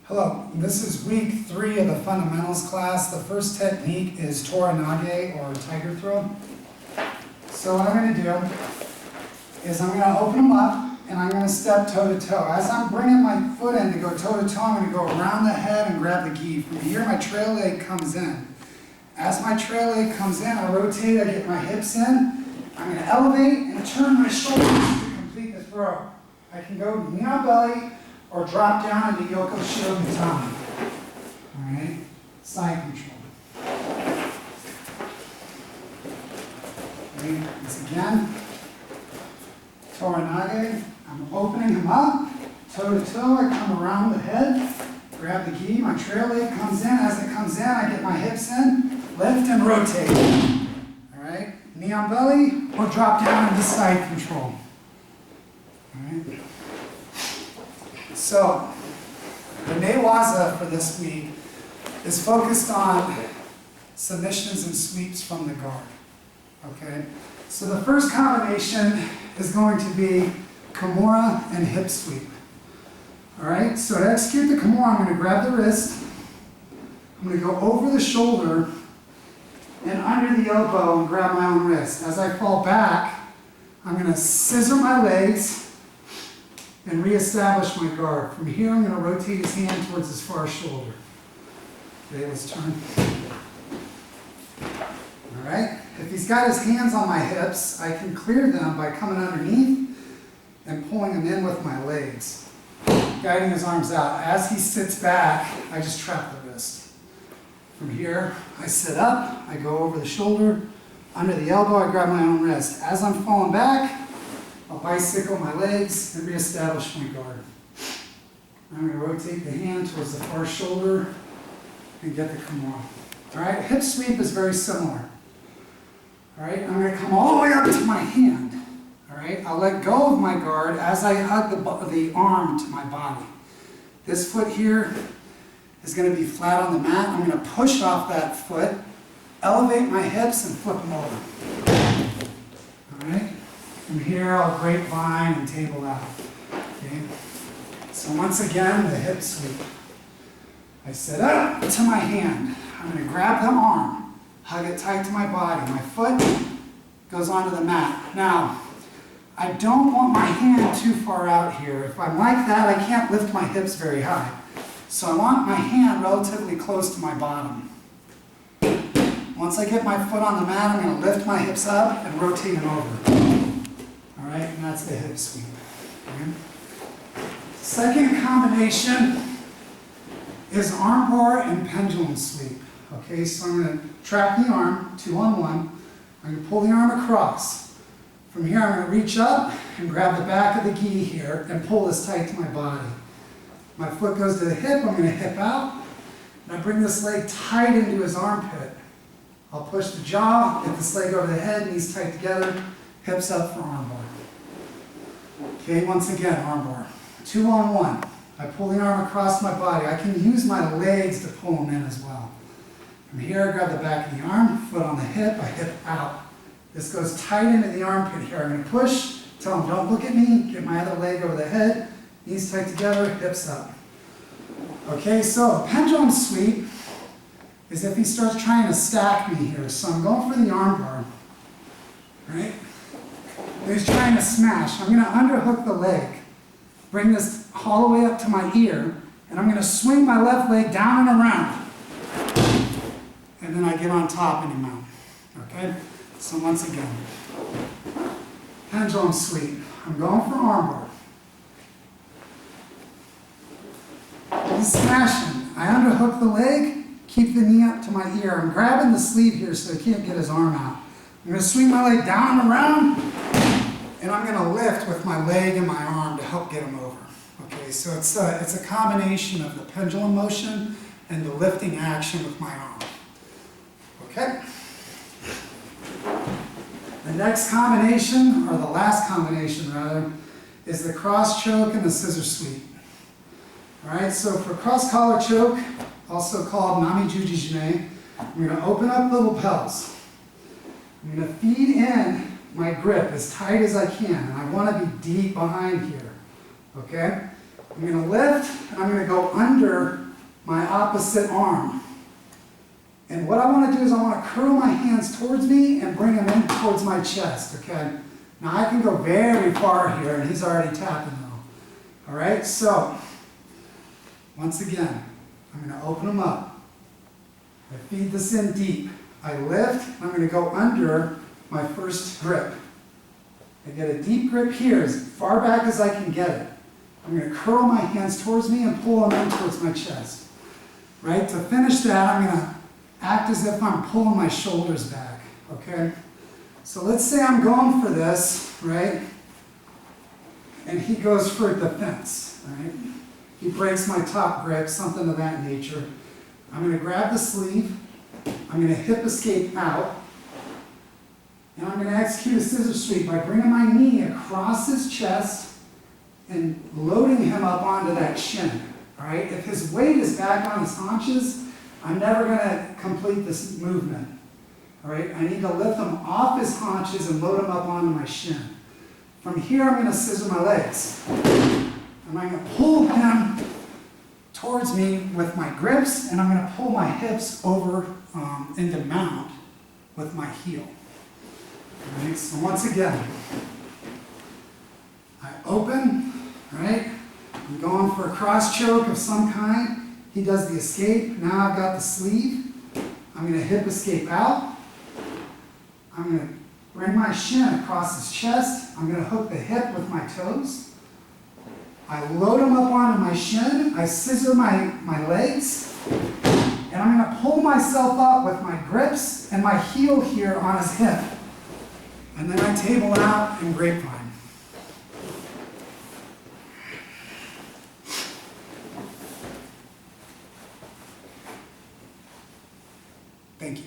Hello, this is week 3 of the fundamentals class. The first technique is Tora Nage, or tiger throw. So what I'm going to do is I'm going to open them up and I'm going to step toe to toe. As I'm bringing my foot in to go toe to toe, I'm going to go around the head and grab the gi. From here, my trail leg comes in. As my trail leg comes in, I rotate, I get my hips in. I'm going to elevate and turn my shoulders to complete the throw. I can go knee on belly, or drop down into Yoko Shogatami. Alright? Side control. Okay, once again. Tora Nage. I'm opening him up. Toe to toe, I come around the head. Grab the gi, my trail leg comes in. As it comes in, I get my hips in. Lift and rotate. Alright? Knee on belly, or drop down into side control. Alright? So, the Waza for this week is focused on submissions and sweeps from the guard. Okay? So the first combination is going to be Kimura and hip sweep. Alright, so to execute the Kimura, I'm going to grab the wrist, I'm going to go over the shoulder and under the elbow and grab my own wrist. As I fall back, I'm going to scissor my legs and reestablish my guard. From here, I'm going to rotate his hand towards his far shoulder. Okay, let's turn. All right, if he's got his hands on my hips, I can clear them by coming underneath and pulling him in with my legs, guiding his arms out. As he sits back, I just trap the wrist. From here, I sit up, I go over the shoulder, under the elbow, I grab my own wrist. As I'm falling back, I'll bicycle my legs and reestablish my guard. I'm going to rotate the hand towards the far shoulder and get the Kimura. All right, hip sweep is very similar. All right, I'm going to come all the way up to my hand. All right, I'll let go of my guard as I hug the arm to my body. This foot here is going to be flat on the mat. I'm going to push off that foot, elevate my hips, and flip them over. All right. From here, I'll grapevine and table out. Okay? So once again, the hip sweep. I sit up to my hand. I'm going to grab the arm, hug it tight to my body. My foot goes onto the mat. Now, I don't want my hand too far out here. If I'm like that, I can't lift my hips very high. So I want my hand relatively close to my bottom. Once I get my foot on the mat, I'm going to lift my hips up and rotate them over. All right, and that's the hip sweep. Okay. Second combination is armbar and pendulum sweep. Okay, so I'm going to trap the arm, 2 on 1. I'm going to pull the arm across. From here, I'm going to reach up and grab the back of the gi here and pull this tight to my body. My foot goes to the hip, I'm going to hip out, and I bring this leg tight into his armpit. I'll push the jaw, get this leg over the head, knees tight together, hips up for armbar. Okay, once again, armbar. 2 on 1. I pull the arm across my body. I can use my legs to pull them in as well. From here, I grab the back of the arm, foot on the hip, I hip out. This goes tight into the armpit here. I'm going to push, tell him don't look at me, get my other leg over the head, knees tight together, hips up. Okay, so a pendulum sweep is if he starts trying to stack me here. So I'm going for the armbar. Right? He's trying to smash. I'm going to underhook the leg, bring this all the way up to my ear, and I'm going to swing my left leg down and around. And then I get on top and mount. Okay? So once again, pendulum sweep. I'm going for armbar. He's smashing. I underhook the leg, keep the knee up to my ear. I'm grabbing the sleeve here so he can't get his arm out. I'm going to swing my leg down and around, and I'm going to lift with my leg and my arm to help get him over. Okay, so it's a combination of the pendulum motion and the lifting action with my arm. Okay? The next combination, or the last combination rather, is the cross choke and the scissor sweep. Alright, so for cross collar choke, also called Nami Juji Jine, I'm going to open up the lapels. I'm going to feed in my grip as tight as I can, and I want to be deep behind here. Okay? I'm going to lift, and I'm going to go under under my opposite arm. And what I want to do is I want to curl my hands towards me and bring them in towards my chest, okay? Now I can go very far here, and he's already tapping though. All right, so once again, I'm going to open them up. I feed this in deep. I lift, I'm going to go under my first grip. I get a deep grip here, as far back as I can get it. I'm going to curl my hands towards me and pull them in towards my chest. Right? To finish that, I'm going to act as if I'm pulling my shoulders back. Okay? So let's say I'm going for this, right? And he goes for defense, right? He breaks my top grip, something of that nature. I'm going to grab the sleeve. I'm going to hip escape out. And I'm going to execute a scissor sweep by bringing my knee across his chest and loading him up onto that shin. All right? If his weight is back on his haunches, I'm never going to complete this movement. All right? I need to lift him off his haunches and load him up onto my shin. From here, I'm going to scissor my legs. And I'm going to pull him towards me with my grips, and I'm going to pull my hips over into mount with my heel. All right? So once again, I open, right? I'm going for a cross choke of some kind. He does the escape. Now I've got the sleeve. I'm going to hip escape out. I'm going to bring my shin across his chest. I'm going to hook the hip with my toes. I load him up onto my shin. I scissor my legs. And I'm going to pull myself up with my grips and my heel here on his hip. And then I table out and grapevine. Thank you.